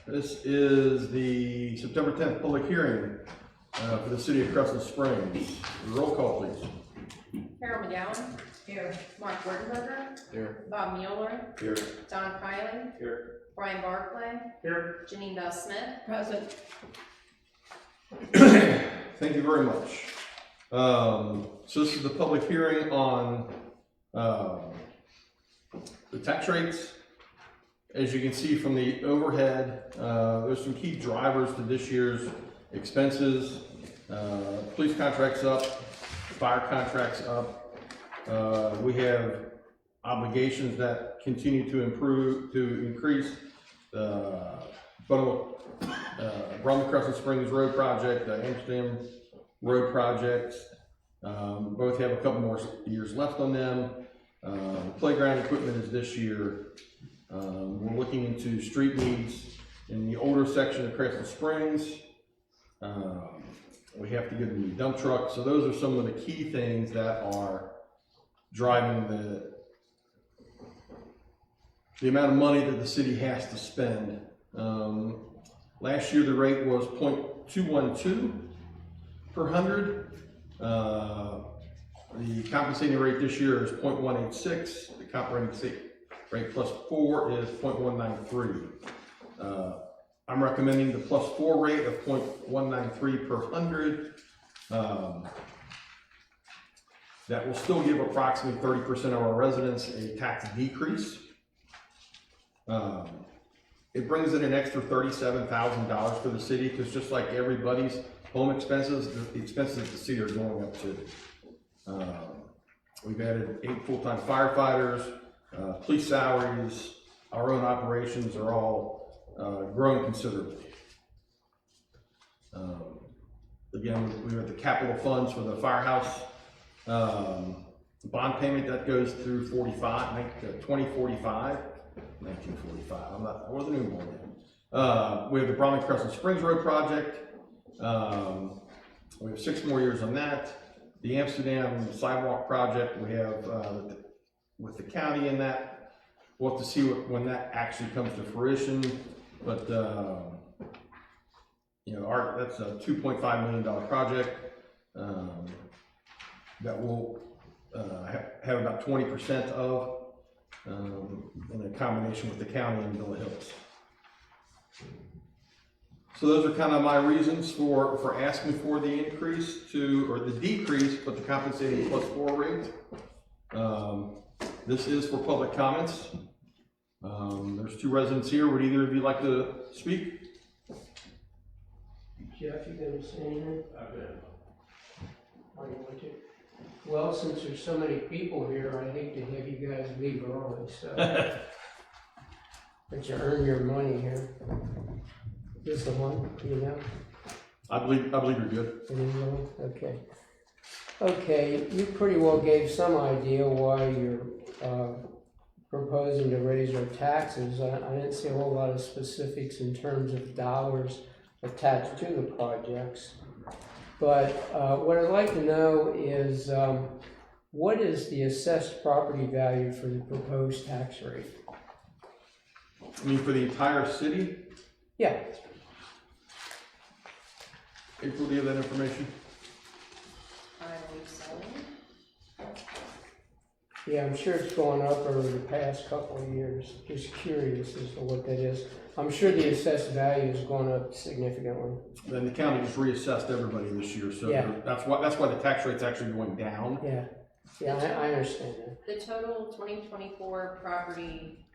This is the September 10th public hearing for the city of Crescent Springs. Roll call, please. Carol McGowan. Here. Mark Wertenberger. Here. Bob Mueller. Here. Don Kylie. Here. Brian Barclay. Here. Janine Bell Smith. Present. Thank you very much. So this is the public hearing on the tax rates. As you can see from the overhead, there's some key drivers to this year's expenses. Police contracts up, fire contracts up. We have obligations that continue to increase. Brumman Crescent Springs Road project, the Amsterdam Road projects, both have a couple more years left on them. Playground equipment is this year. We're looking into street needs in the older section of Crescent Springs. We have to get a new dump truck. So those are some of the key things that are driving the amount of money that the city has to spend. Last year the rate was 0.212 per hundred. The compensating rate this year is 0.186. The compensating rate plus 4 is 0.193. I'm recommending the plus 4 rate of 0.193 per hundred. That will still give approximately 30% of our residents a tax decrease. It brings in an extra $37,000 for the city, because just like everybody's home expenses, the expenses of the city are going up too. We've added 8 full-time firefighters, police salaries, our own operations are all grown considerably. Again, we have the capital funds for the firehouse bond payment that goes through 2045. 1945. I wasn't even born then. We have the Brumman Crescent Springs Road project. We have 6 more years on that. The Amsterdam sidewalk project we have with the county in that. We'll have to see when that actually comes to fruition. But you know, that's a $2.5 million project that we'll have about 20% of. In a combination with the county and Villa Hills. So those are kind of my reasons for asking for the increase or the decrease, but the compensating plus 4 rate. This is for public comments. There's 2 residents here. Would either of you like to speak? Jeff, you gonna say anything? I will. Are you going to? Well, since there's so many people here, I hate to have you guys leave early, so. But you earn your money here. This the one, you know? I believe you're good. Really? Okay. Okay, you pretty well gave some idea why you're proposing to raise our taxes. I didn't see a whole lot of specifics in terms of dollars attached to the projects. But what I'd like to know is what is the assessed property value for the proposed tax rate? I mean, for the entire city? Yeah. April, do you have that information? I believe so. Yeah, I'm sure it's gone up over the past couple of years. Just curious as to what that is. I'm sure the assessed value has gone up significantly. Then the county just reassessed everybody this year, so Yeah. that's why the tax rate's actually going down. Yeah, yeah, I understand that. The total 2024 property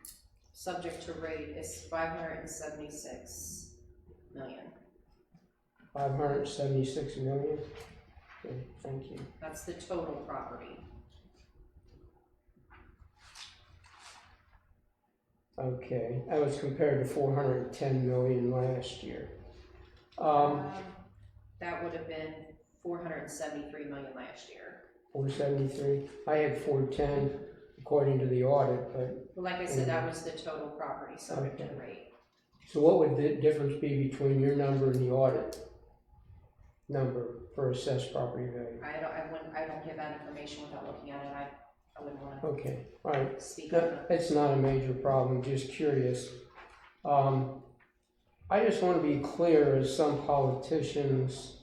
subject to rate is 576 million. 576 million? Okay, thank you. That's the total property. Okay, that was compared to 410 million last year. That would have been 473 million last year. 473. I had 410 according to the audit, but Well, like I said, that was the total property subject to the rate. so what would the difference be between your number and the audit number for assessed property value? I don't give that information without looking at it. I wouldn't want to Okay, all right. speak. It's not a major problem, just curious. I just want to be clear, as some politicians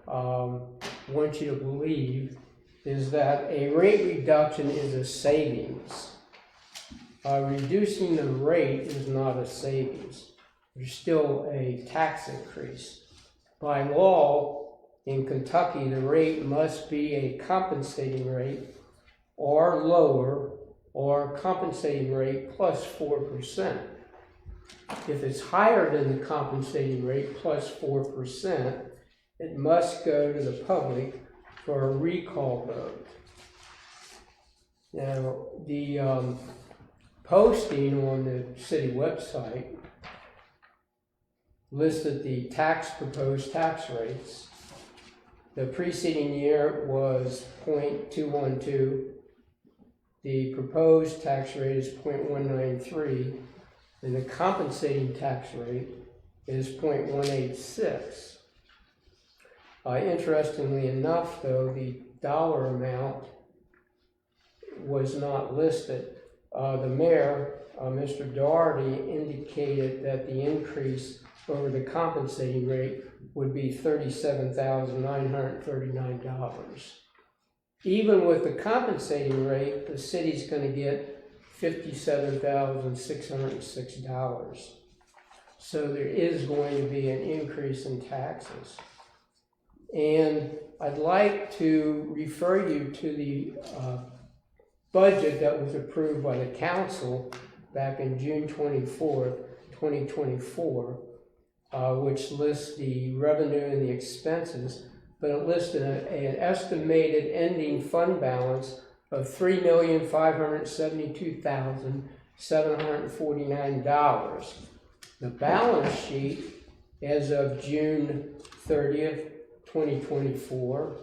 want you to believe, is that a rate reduction is a savings. Reducing the rate is not a savings. There's still a tax increase. By law, in Kentucky, the rate must be a compensating rate or lower, or compensating rate plus 4%. If it's higher than the compensating rate plus 4%, it must go to the public for a recall vote. Now, the posting on the city website listed the proposed tax rates. The preceding year was 0.212. The proposed tax rate is 0.193, and the compensating tax rate is 0.186. Interestingly enough, though, the dollar amount was not listed. The mayor, Mr. Doherty, indicated that the increase over the compensating rate would be $37,939. Even with the compensating rate, the city's going to get $57,606. So there is going to be an increase in taxes. And I'd like to refer you to the budget that was approved by the council back in June 24th, 2024, which lists the revenue and the expenses, but it listed an estimated ending fund balance of $3,572,749. The balance sheet as of June 30th, 2024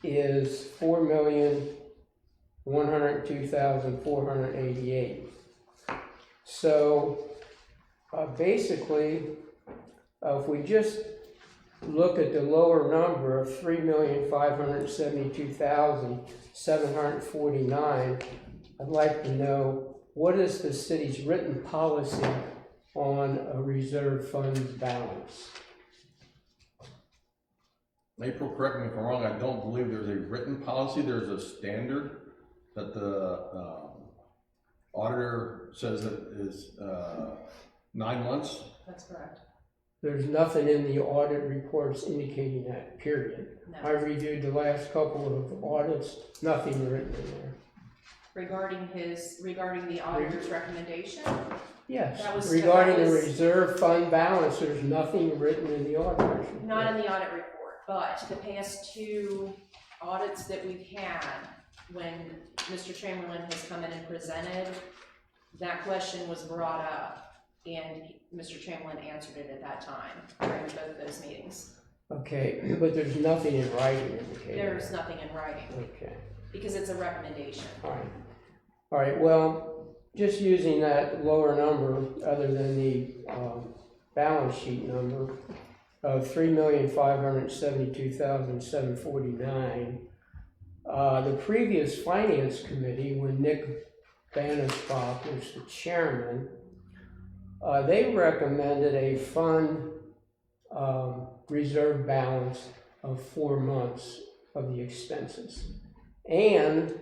is $4,102,488. So basically, if we just look at the lower number of $3,572,749, I'd like to know, what is the city's written policy on a reserve funds balance? April, correct me if I'm wrong, I don't believe there's a written policy. There's a standard that the auditor says that is 9 months. That's correct. There's nothing in the audit reports indicating that, period. No. I reviewed the last couple of audits, nothing written in there. Regarding the auditor's recommendation? Yes, That was- regarding that the was- reserve fund balance, there's nothing written in the auditor's report. Not in the audit report, but the past 2 audits that we've had, when Mr. Chamberlain has come in and presented, that question was brought up, and Mr. Chamberlain answered it at that time during both of those meetings. Okay, but there's nothing in writing indicating. There's nothing in writing, Okay, because it's a recommendation. all right, well, just using that lower number, other than the balance sheet number of $3,572,749, the previous finance committee, when Nick Bannisbach was the chairman, they recommended a fund reserve balance of 4 months of the expenses. And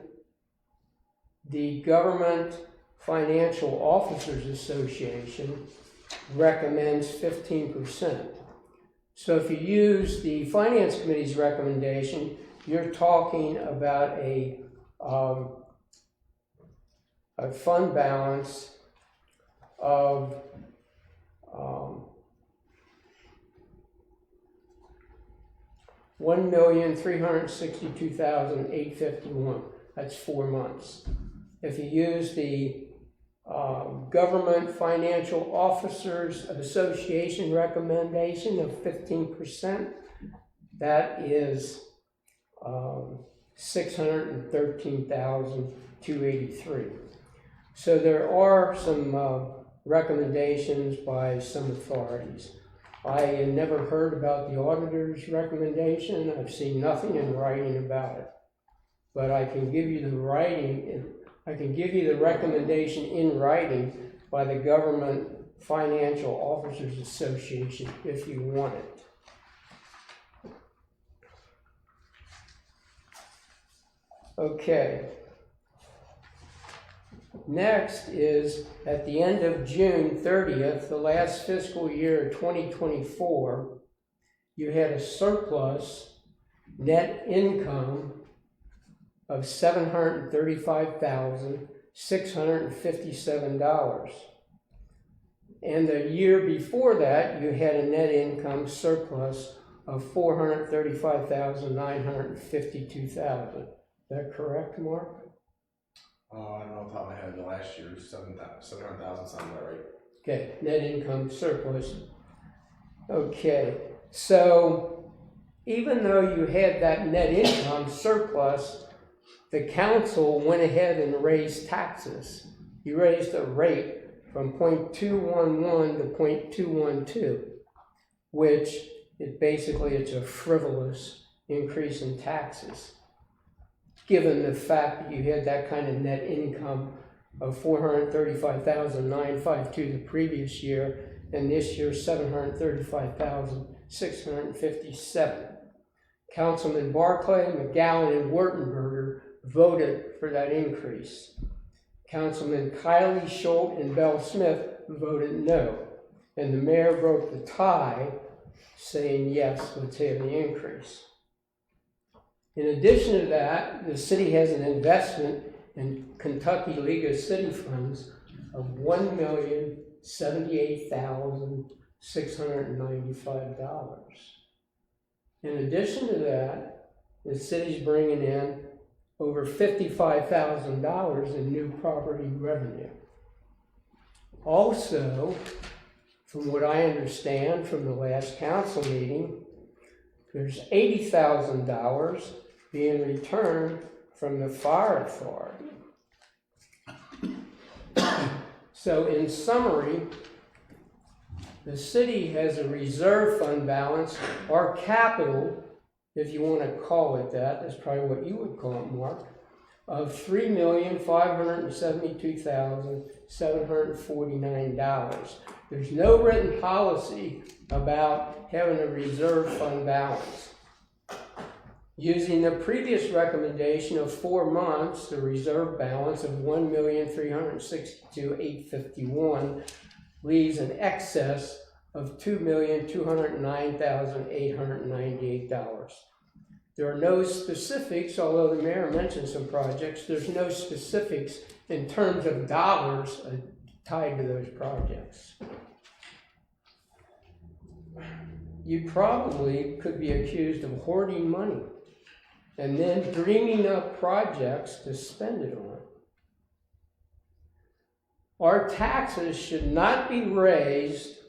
the Government Financial Officers Association recommends 15%. So if you use the Finance Committee's recommendation, you're talking about a fund balance of $1,362,851. That's 4 months. If you use the Government Financial Officers Association recommendation of 15%, that is $613,283. So there are some recommendations by some authorities. I had never heard about the auditor's recommendation. I've seen nothing in writing about it. But I can give you the writing, I can give you the recommendation in writing by the Government Financial Officers Association if you want it. Okay. Next is at the end of June 30th, the last fiscal year 2024, you had a surplus net income of $735,657. And the year before that, you had a net income surplus of $435,952. Is that correct, Mark? I don't know off the top of my head, the last year was 700,000, sounds about right. Okay, net income surplus. Okay, so even though you had that net income surplus, the council went ahead and raised taxes. You raised the rate from 0.211 to 0.212, which is basically it's a frivolous increase in taxes, given the fact that you had that kind of net income of $435,952 the previous year, and this year $735,657. Councilman Barclay, McGowan, and Wurtenberger voted for that increase. Councilman Kiley, Schultz, and Bell Smith voted no, and the mayor broke the tie, saying yes, let's have the increase. In addition to that, the city has an investment in Kentucky League of City Funds of $1,078,695. In addition to that, the city's bringing in over $55,000 in new property revenue. Also, from what I understand from the last council meeting, there's $80,000 being returned from the fire authority. So in summary, the city has a reserve fund balance, or capital, if you want to call it that, that's probably what you would call it, Mark, of $3,572,749. There's no written policy about having a reserve fund balance. Using the previous recommendation of 4 months, the reserve balance of $1,362,851 leaves an excess of $2,209,898. There are no specifics, although the mayor mentioned some projects, there's no specifics in terms of dollars tied to those projects. You probably could be accused of hoarding money and then dreaming up projects to spend it on. Our taxes should not be raised.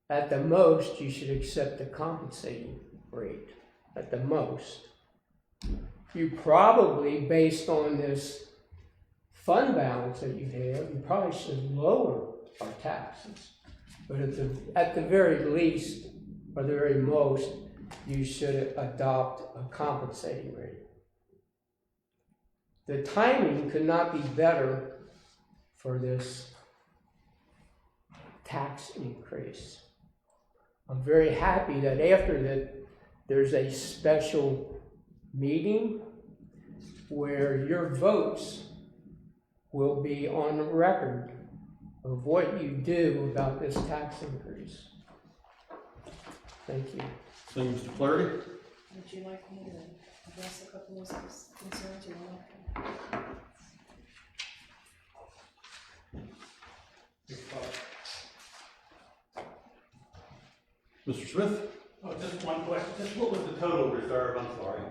At the most, you should accept the compensating rate. At the most. You probably, based on this fund balance that you have, you probably should lower our taxes. But at the very least, or the very most, you should adopt a compensating rate. The timing could not be better for this tax increase. I'm very happy that after that, there's a special meeting where your votes will be on the record of what you do about this tax increase. Thank you. So, Mr. Flaherty? Would you like me to address a couple of those concerns you want? Mr. Smith? Oh, just one question. Just what was the total reserve? I'm sorry.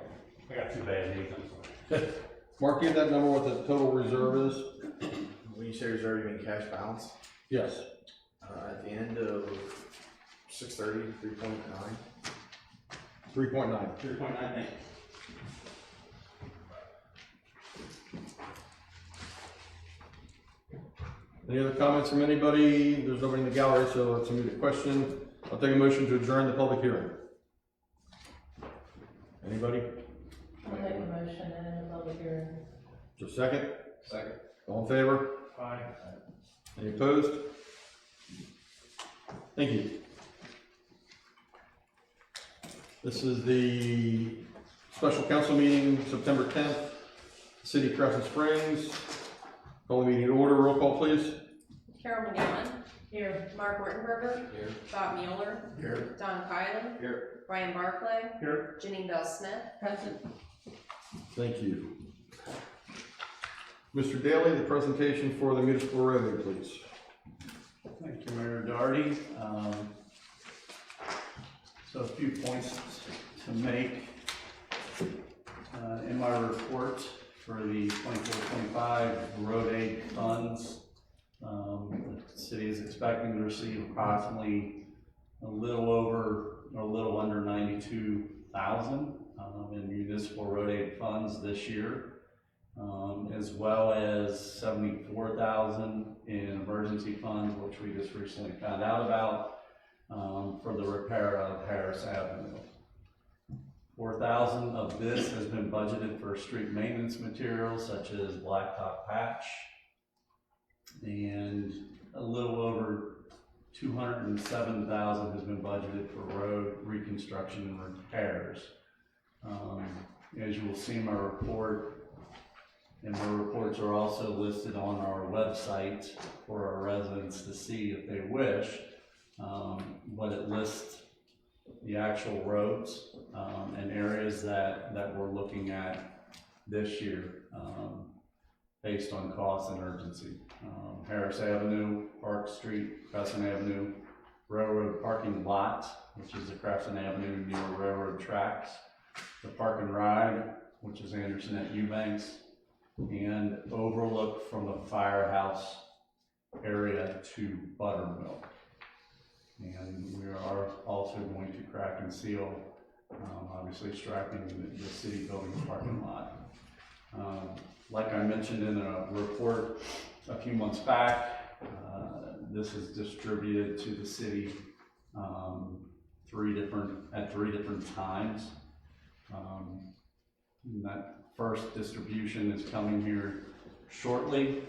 I got two bad knees. I'm sorry. Mark, give that number what the total reserve is? When you say reserve, you mean cash balance? Yes. At the end of 6/30, 3.9. 3.9. 3.9. Any other comments from anybody? There's nobody in the gallery, so let's move to question. I'll take a motion to adjourn the public hearing. Anybody? I'll make a motion and in the public hearing. Just a second? Second. All in favor? Aye. Any opposed? Thank you. This is the special council meeting, September 10th, City of Crescent Springs. Call the meeting to order. Roll call, please. Carol McGowan, Here. Mark Ortenberger, Here. Bob Mueller, Here. Don Kylan, Here. Brian Barclay, Here. Janine Bell Smith. Present. Thank you. Mr. Daly, the presentation for the municipal revenue, please. Thank you, Mayor Doherty. So a few points to make. In my report for the 24-25 road aid funds, the city is expecting to receive approximately a little under 92,000 in municipal road aid funds this year, as well as 74,000 in emergency funds, which we just recently found out about, for the repair of Harris Avenue. 4,000 of this has been budgeted for street maintenance materials such as blacktop patch, and a little over 207,000 has been budgeted for road reconstruction and repairs. As you will see in my report, and the reports are also listed on our website for our residents to see if they wish, but it lists the actual roads and areas that we're looking at this year based on cost and urgency. Harris Avenue, Park Street, Crescent Avenue, Railroad Parking Lot, which is the Crescent Avenue near railroad tracks, the Park and Ride, which is Anderson at Eubanks, and overlook from the firehouse area to Buttermilk. And we are also going to crack and seal, obviously striping the city building parking lot. Like I mentioned in a report a few months back, this is distributed to the city at three different times. And that first distribution is coming here shortly,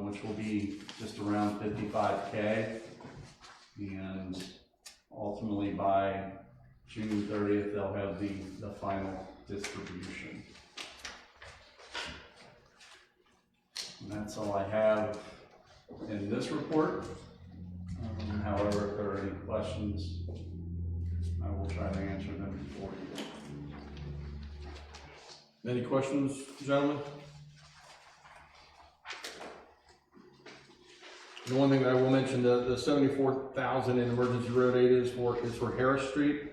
which will be just around 55K. And ultimately by June 30th, they'll have the final distribution. And that's all I have in this report. However, if there are any questions, I will try to answer them for you. Any questions, gentlemen? The one thing that I will mention, the 74,000 in emergency road aid is for Harris Street.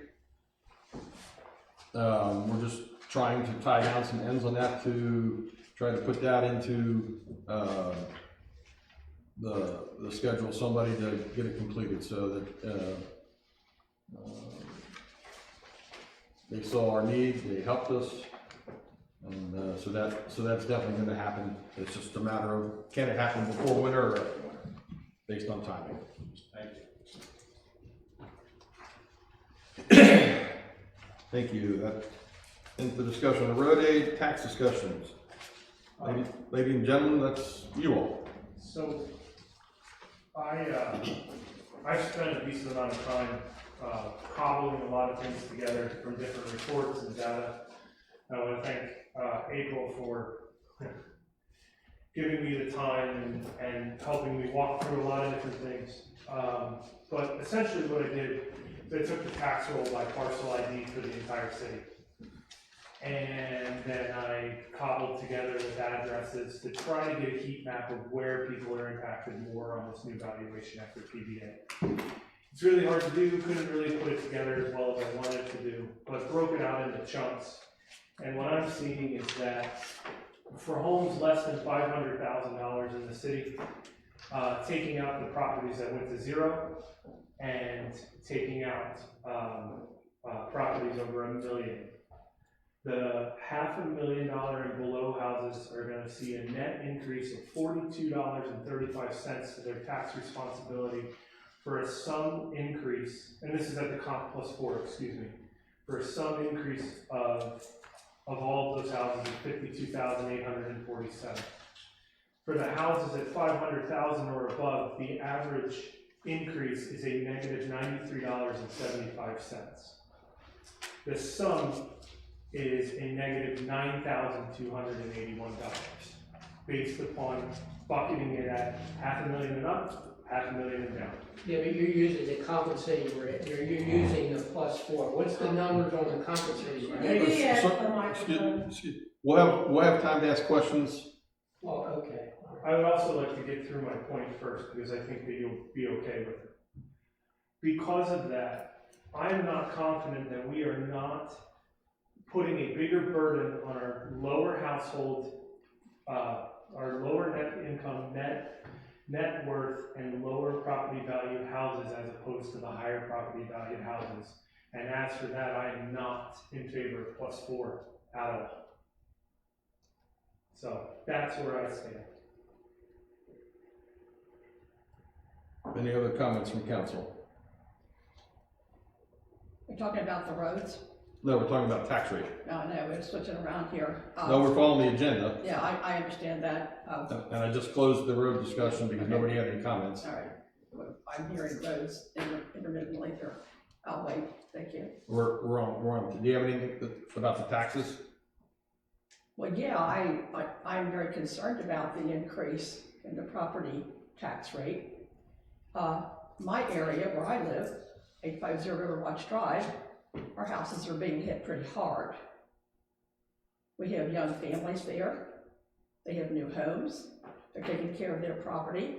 We're just trying to tie down some ends on that to try to put that into the schedule, somebody to get it completed so that they saw our need, they helped us. And so that's definitely going to happen. It's just a matter of, can it happen before winter or after winter, based on timing. Thank you. Thank you. That ends the discussion on the road aid, tax discussions. Ladies and gentlemen, that's you all. So, I spent a decent amount of time cobbling a lot of things together from different reports and data. I want to thank April for giving me the time and helping me walk through a lot of different things. But essentially what I did is I took the tax roll by parcel ID for the entire city. And then I cobbled together with addresses to try to get a heat map of where people are impacted more on this new valuation after PBA. It's really hard to do, couldn't really put it together as well as I wanted to do, but broke it out into chunks. And what I'm seeing is that for homes less than $500,000 in the city, taking out the properties that went to zero and taking out properties over $1 million. The $500,000 and below houses are going to see a net increase of $42.35 to their tax responsibility for a sum increase, and this is at the comp plus 4, excuse me, for a sum increase of all of those houses of $52,847. For the houses at $500,000 or above, the average increase is a negative $93.75. The sum is a negative $9,281, based upon bucketing it at $500,000 and up, $500,000 and down. Yeah, but you're using the compensating rate, you're using the +4. What's the numbers on the compensating rate? Maybe at So- the microphone. excuse- We'll have time to ask questions. Oh, okay. I would also like to get through my point first, because I think that you'll be okay with it. Because of that, I am not confident that we are not putting a bigger burden on our lower household, our lower net income, net worth, and lower property value houses as opposed to the higher property value houses. And as for that, I am not in favor of +4 at all. So that's where I stand. Any other comments from council? We're talking about the roads? No, we're talking about tax rate. No, we're switching around here. No, we're following the agenda. Yeah, I understand that. And I just closed the road discussion because nobody had any comments. All right. Well, I'm hearing roads intermittently here. I'll wait. Thank you. We're on. Do you have anything about the taxes? Well, yeah, I'm very concerned about the increase in the property tax rate. My area where I live, 850 River Watch Drive, our houses are being hit pretty hard. We have young families there. They have new homes. They're taking care of their property.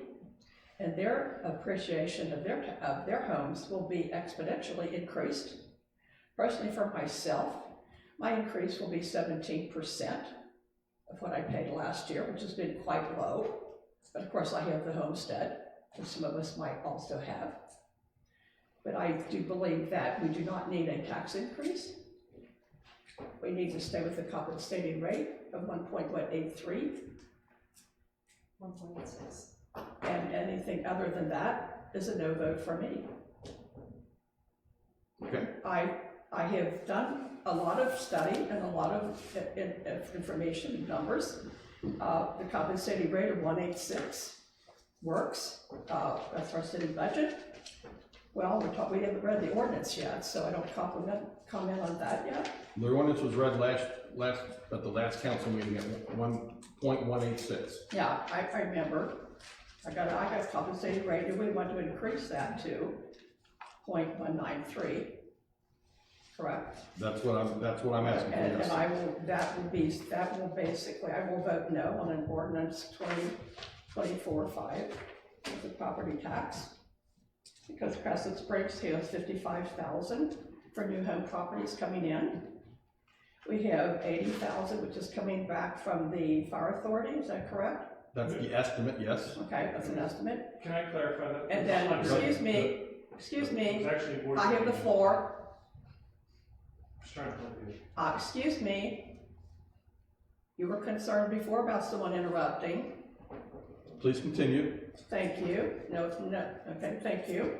And their appreciation of their homes will be exponentially increased. Personally, for myself, my increase will be 17% of what I paid last year, which has been quite low. But of course, I have the homestead, which some of us might also have. But I do believe that we do not need a tax increase. We need to stay with the compensating rate of 1.183. 1.86. And anything other than that is a no vote for me. Okay. I have done a lot of study and a lot of information and numbers. The compensating rate of 186 works. That's our city budget. Well, we haven't read the ordinance yet, so I don't comment on that yet. The ordinance was read at the last council meeting at 1.186. Yeah, I remember. I got compensated rate, and we want to increase that to 0.193. Correct? That's what I'm asking for. And Yes. I will vote no on an ordinance 2024-5, the property tax. Because Crescent Springs has 55,000 for new home properties coming in. We have 80,000, which is coming back from the fire authority, is that correct? That's the estimate, yes. Okay, that's an estimate. Can I clarify that? And then, excuse me, It's actually more I have the than- floor. Just trying to help you. Excuse me. You were concerned before about someone interrupting. Please continue. Thank you. No, okay, thank you.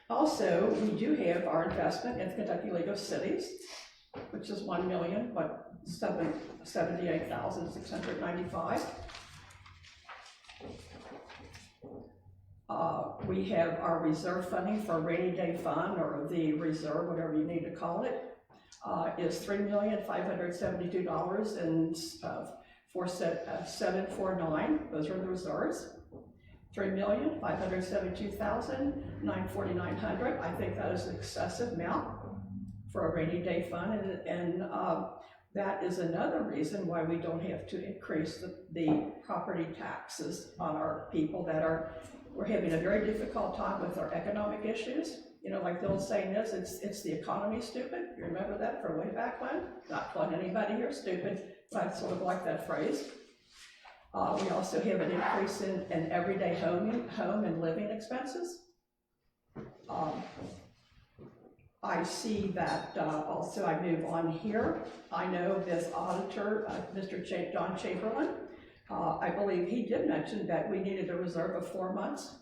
Also, we do have our investment in Kentucky League of Cities, which is $1,78,695. We have our reserve funding for rainy day fund, or the reserve, whatever you need to call it, is $3,572 and 749. Those are the reserves. $3,572,949. I think that is an excessive amount for a rainy day fund, and that is another reason why we don't have to increase the property taxes on our people we're having a very difficult time with our economic issues. You know, like the old saying is, it's the economy, stupid. You remember that from way back when? Not calling anybody here stupid, but I sort of like that phrase. We also have an increase in everyday home and living expenses. I see that also. I move on here. I know this auditor, Mr. John Chamberlain, I believe he did mention that we needed a reserve of 4 months.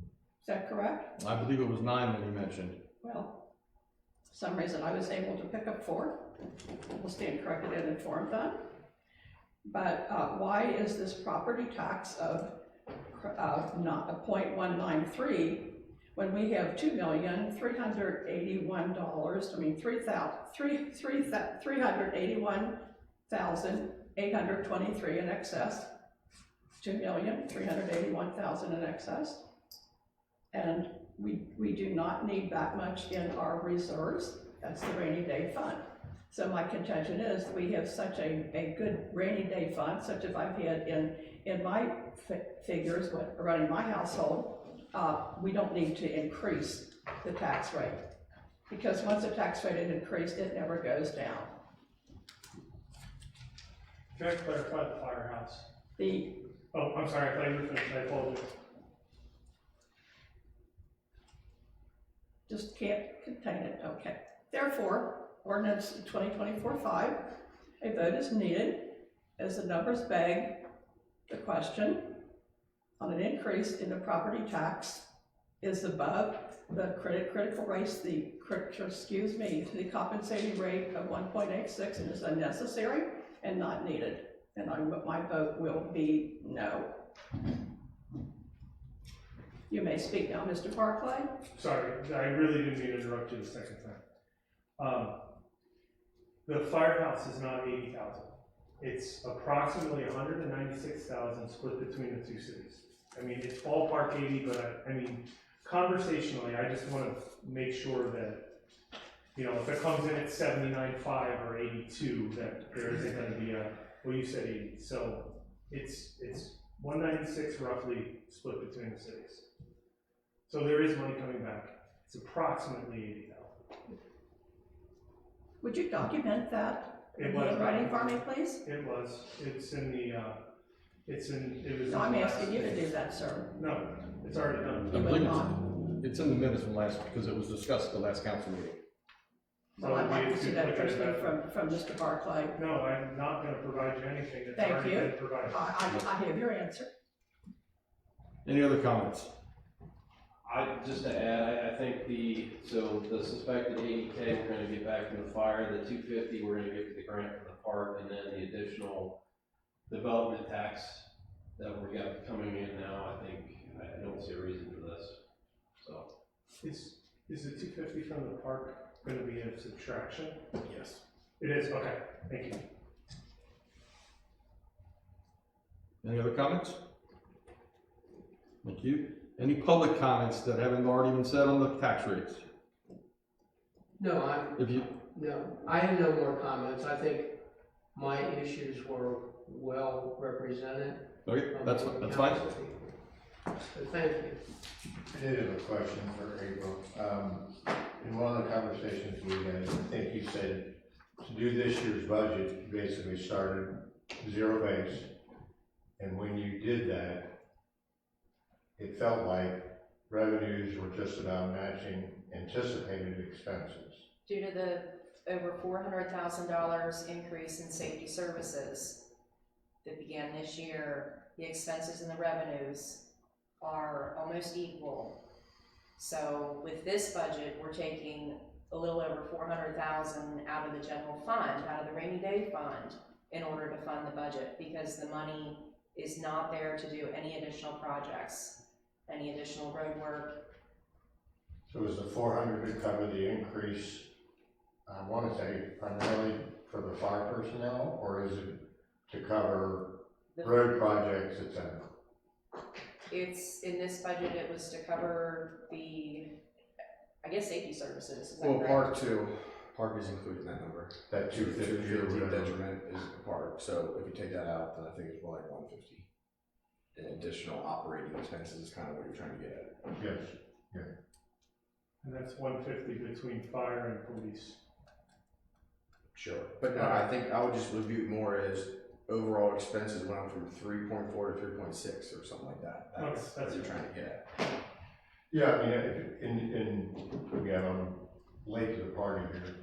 Is that correct? I believe it was 9 that he mentioned. Well, for some reason I was able to pick up 4. We'll stand corrected and informed then. But why is this property tax of not a .193 when we have $2,381? I mean, $381,823 in excess. $2,381,000 in excess. And we do not need that much in our reserves. That's the rainy day fund. So my contention is that we have such a good rainy day fund, such as I've had in my figures, running my household, we don't need to increase the tax rate. Because once the tax rate is increased, it never goes down. Can I clarify the firehouse? The Oh, I'm sorry, I thought you were finished, I apologize. just can't contain it, okay. Therefore, ordinance 2024-5, a vote is needed as the numbers beg the question on an increase in the property tax is above the critical race, the compensating rate of 1.86 and is unnecessary and not needed. And my vote will be no. You may speak now, Mr. Barclay. Sorry, I really didn't mean to interrupt you the second time. The firehouse is not 80,000. It's approximately 196,000 split between the two cities. I mean, it's ballpark 80, but I mean, conversationally, I just want to make sure that, you know, if it comes in at 79.5 or 82, that there isn't going to be a, well, you said 80. So it's 196 roughly split between the cities. So there is money coming back. It's approximately 80,000. Would you document that It in was handwriting for me, please? It was. It's in the. It was. No, I'm asking you to do that, sir. No, it's already done. I You believe would not. it's in the minutes from last, because it was discussed at the last council meeting. Well, I'd like to see that Okay, firstly from Mr. Barclay. No, I'm not going to provide you anything that's Thank already you. been provided. I have your answer. Any other comments? Just to add, I think the suspected 80K, we're gonna get back from the fire, the 250, we're gonna get to the grant for the park, and then the additional development tax that we got coming in now, I don't see a reason for this, so. Is the 250 from the park going to be a subtraction? Yes. It is. Okay. Thank you. Any other comments? Thank you. Any public comments that haven't already been said on the tax rates? No, I have no more comments. I think my issues were well represented. Okay, that's fine. So thank you. I did have a question for April. In one of the conversations we had, I think you said to do this year's budget, you basically started zero base. And when you did that, it felt like revenues were just about matching anticipated expenses. Due to the over $400,000 increase in safety services that began this year, the expenses and the revenues are almost equal. So with this budget, we're taking a little over $400,000 out of the general fund, out of the rainy day fund, in order to fund the budget, because the money is not there to do any additional projects, any additional road work. So is the 400 to cover the increase, I want to say primarily for the fire personnel, or is it to cover road projects, et cetera? It's, in this budget, it was to cover the, I guess, safety services, is that Well, correct? park is included in that number. That 250 or whatever. detriment is the park, so if you take that out, then I think it's more like 150. And additional operating expenses is kind of what you're trying to get at. Yes. And that's 150 between fire and police. Sure. But no, I think I would just review it more as overall expenses went up from 3.4 to 3.6 or something like that. That's Okay, what you're trying to get at. Yeah, I mean, again, I'm late to the party here,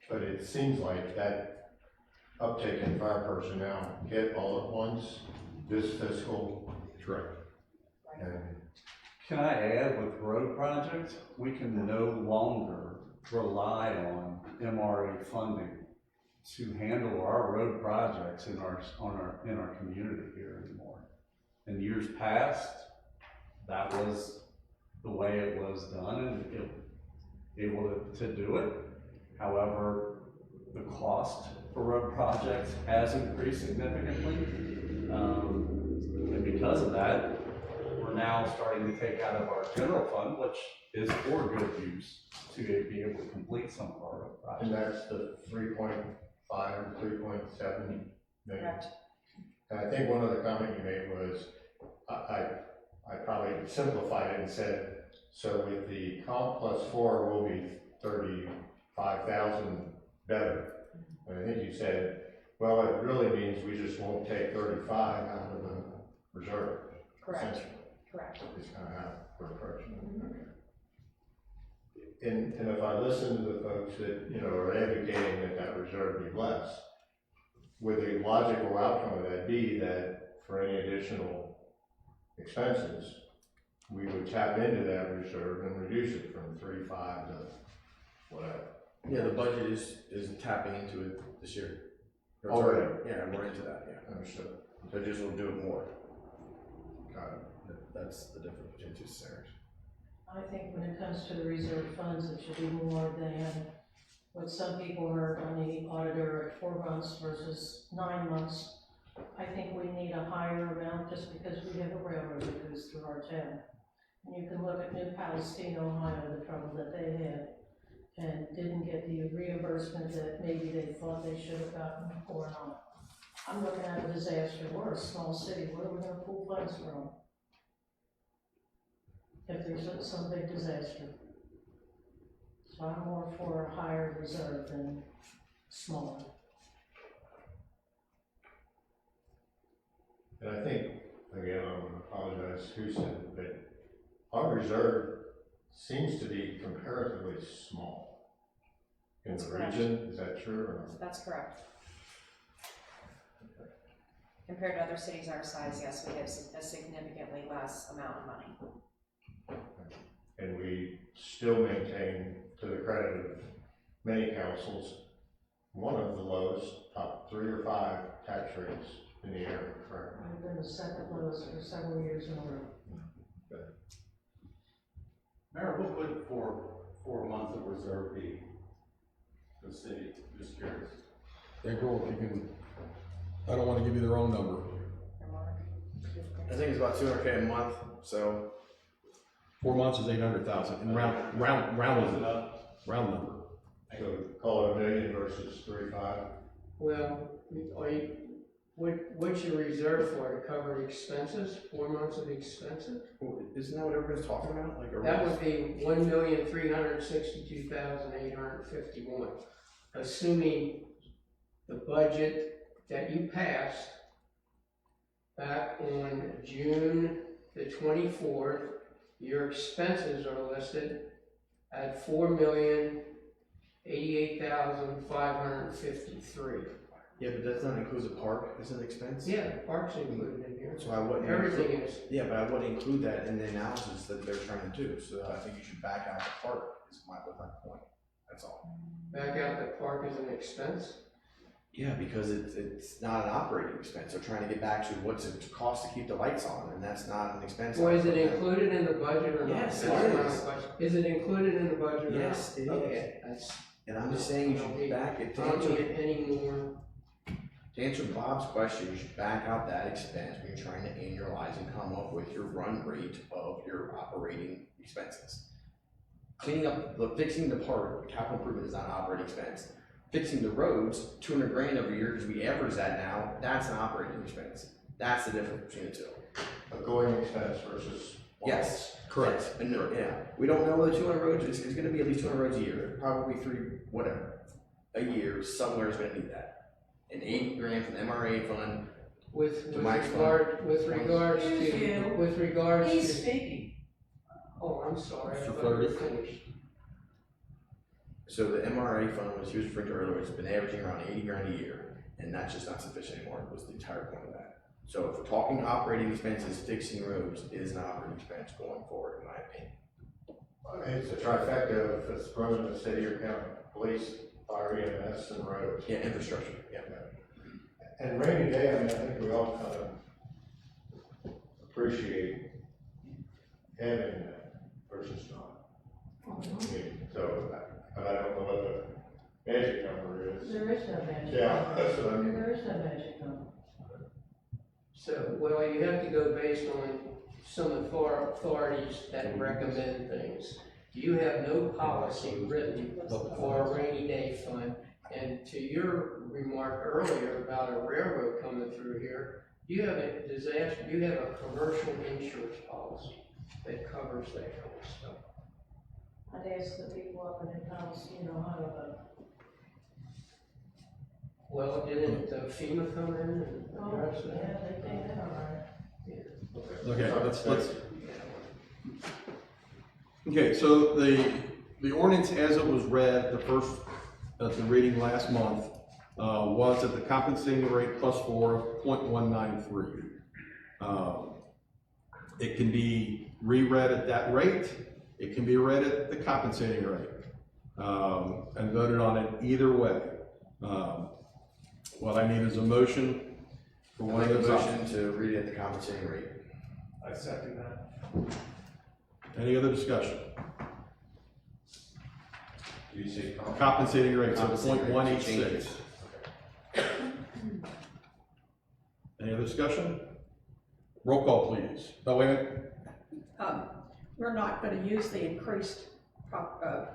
but it seems like that uptake in fire personnel hit all at once this fiscal. Correct. And Can I add, with road projects, we can no longer rely on MRA funding to handle our road projects in our community here anymore. In years past, that was the way it was done and able to do it. However, the cost for road projects has increased significantly. And because of that, we're now starting to take out of our general fund, which is for good use, to be able to complete some of our road projects. And that's the 3.5, 3.7 million. Correct. And I think one other comment you made was, I probably simplified it and said, so with the comp plus 4, we'll be 35,000 better. And I think you said, well, it really means we just won't take 35 out of the reserve. Correct, essentially. correct. Is kind of how we're approaching it. Okay. And if I listen to the folks that, you know, are advocating that that reserve be less, would the logical outcome of that be that for any additional expenses, we would tap into that reserve and reduce it from 3.5 to whatever? Yeah, the budget is tapping into it this year. Already? Yeah, we're into that, yeah. Understood. So just will do it more. Got it. That's the difference between two scenarios. I think when it comes to the reserve funds, it should be more than what some people heard on the auditor at 4 months versus 9 months. I think we need a higher amount just because we have a railroad that goes through our town. And you can look at New Palestine, Ohio, the trouble that they had, and didn't get the reimbursement that maybe they thought they should have gotten or not. I'm looking at a disaster. We're a small city. Where are we gonna pull funds from if there's some big disaster? So I'm more for a higher reserve than smaller. And I think, again, I want to apologize, who said that our reserve seems to be comparatively small in That's the correct. region. Is that true or not? That's correct. Compared to other cities our size, yes, we have a significantly less amount of money. And we still maintain, to the credit of many councils, one of the lowest, top 3 or 5 tax rates in the area, correct? We've been the second lowest for several years in a row. Mayor, what would 4 months of reserve be for the city? Just curious. April, if you can, I don't want to give you the wrong number. I think it's about 200K a month, so 4 months is 800,000, and round number, round number. So call it $1 million versus 3.5. Well, what's your reserve for, to cover the expenses, 4 months of expenses? isn't that what everybody's talking about? Like, That would be 1,362,851, assuming the budget that you passed back on June the 24th, your expenses are listed at 4,088,553. yeah, but does not include the park as an expense? Yeah, the park's included in here. So I wouldn't. Everything is. Yeah, but I wouldn't include that in the analysis that they're trying to do, so I think you should back out the park, is my point, that's all. Back out the park as an expense? Yeah, because it's not an operating expense, they're trying to get back to what's it cost to keep the lights on, and that's not an expense. Well, is it included in the budget or not? Yes, it That's my is. question. Is it included in the budget or not? Yes, it is. Okay, that's, And I'm just saying you should back it, I don't need it anymore. to answer Bob's question, you should back out that expense when you're trying to annualize and come up with your run rate of your operating expenses. Cleaning up, fixing the park, capital improvement is not an operating expense. Fixing the roads, 200 grand every year, because we average that now, that's an operating expense. That's the difference between the two. A going expense versus. Yes. Correct. And no, yeah, we don't know the 200 roads, it's gonna be at least 200 roads a year, probably 3, whatever. A year, somewhere is gonna need that. And 80 grand from the MRA fund, With Mike's regards Excuse to, you. with regards He's to, speaking. oh, I'm sorry. I Mr. thought you were Flaherty. finished. so the MRA fund was he was referring to earlier, it's been averaging around 80 grand a year, and that's just not sufficient anymore, was the entire point of that. So if we're talking operating expenses, fixing roads is an operating expense going forward, in my opinion. It's a trifecta, if it's running the city or county, police, fire EMS and roads. Yeah, infrastructure, yeah. And rainy day, I mean, I think we all kind of appreciate having that versus not. I mean, so, but I don't know what the magic number is. There is no magic. Yeah, that's what I mean. There is no magic number. So, well, you have to go based on some authorities that recommend things. You have no policy written for a rainy day fund. And to your remark earlier about a railroad coming through here, you have a disaster, you have a commercial insurance policy that covers that kind of stuff. I'd ask the people up in the house, you know, how to vote. Well, didn't FEMA come in and address Yeah, that? they think that, all right. Okay, let's, okay, so the ordinance as it was read, the first, at the reading last month, was at the compensating rate plus 4.193. It can be reread at that rate, it can be read at the compensating rate, and voted on it either way. What I need is a motion for one of Make a those motion options. to read it at the compensating rate. I second that. Any other discussion? Do you see? Compensating rates of Compensating rates, change 0.186. it. Any other discussion? Roll call, please. Oh, wait a minute. We're not gonna use the increased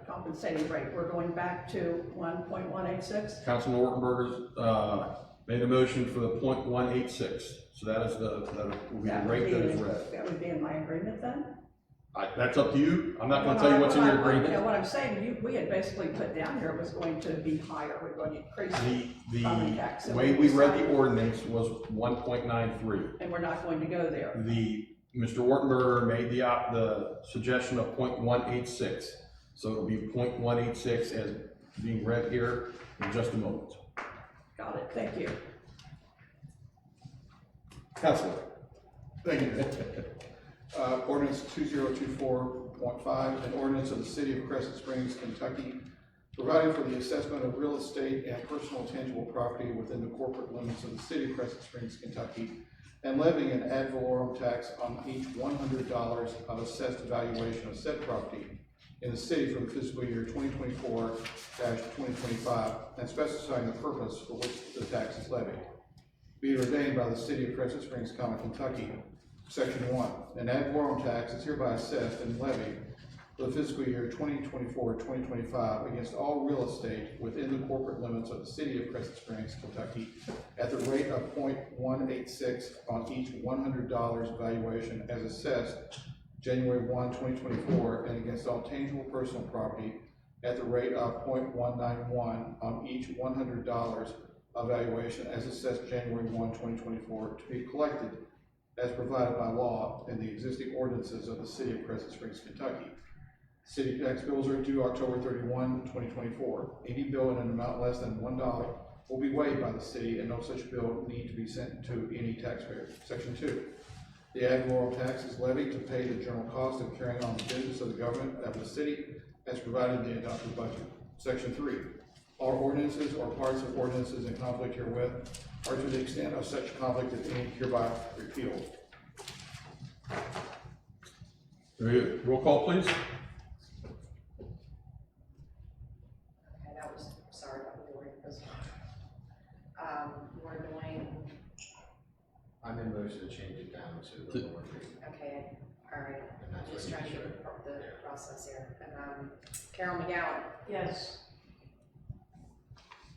compensating rate. We're going back to 1.186. Councilman Ortenberger's made a motion for the 0.186. So that is that will be the rate that is read. That would be in my agreement then? That's up to you. I'm not gonna tell you what's in your You know, agreement. what I'm saying, we had basically put down here it was going to be higher. We're going to increase the property tax. The way we read the ordinance was 1.93. And we're not going to go there. Mr. Ortenberger made the suggestion of 0.186. So it'll be 0.186 as being read here in just a moment. Got it, thank you. Councilor. Thank you. Ordinance 2024.5, an ordinance of the City of Crescent Springs, Kentucky, providing for the assessment of real estate and personal tangible property within the corporate limits of the City of Crescent Springs, Kentucky, and levying an ad valorem tax on each $100 of assessed valuation of said property in the city for the fiscal year 2024-2025, and specifying the purpose for which the tax is levied. Be it ordained by the City of Crescent Springs, Kentucky. Section 1, an ad valorem tax is hereby assessed and levied for the fiscal year 2024-2025 against all real estate within the corporate limits of the City of Crescent Springs, Kentucky, at the rate of 0.186 on each $100 valuation as assessed January 1, 2024, and against all tangible personal property at the rate of 0.191 on each $100 valuation as assessed January 1, 2024, to be collected as provided by law in the existing ordinances of the City of Crescent Springs, Kentucky. City tax bills are due October 31, 2024. Any bill in an amount less than $1 will be waived by the city, and no such bill need to be sent to any taxpayer. Section 2. The ad valorem tax is levied to pay the general cost of carrying on the business of the government of the city as provided in the adopted budget. Section 3. All ordinances or parts of ordinances in conflict herewith are to the extent of such conflict if any hereby repealed. Very good. Roll call, please. Okay, that was, sorry about the wording as well. We're doing, I'm in motion to change it down to the lower rate. okay, all right, And that's I'm just what trying to you get said. the process here. Carol McGowan, Yes.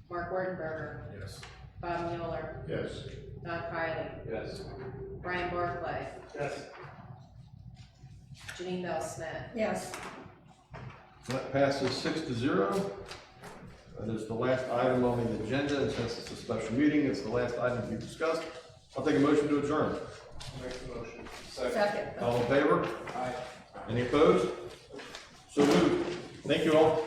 Mark Wardenberger, Yes. Bob Mueller, Yes. Don Kiley, Yes. Brian Barclay, Yes. Janine Bell Smith. Yes, That passes 6-0. That is the last item on the agenda, and since it's a special meeting, it's the last item to be discussed. I'll take a motion to adjourn. Make the motion. second. All in favor? Aye. Any opposed? So moved. Thank you all.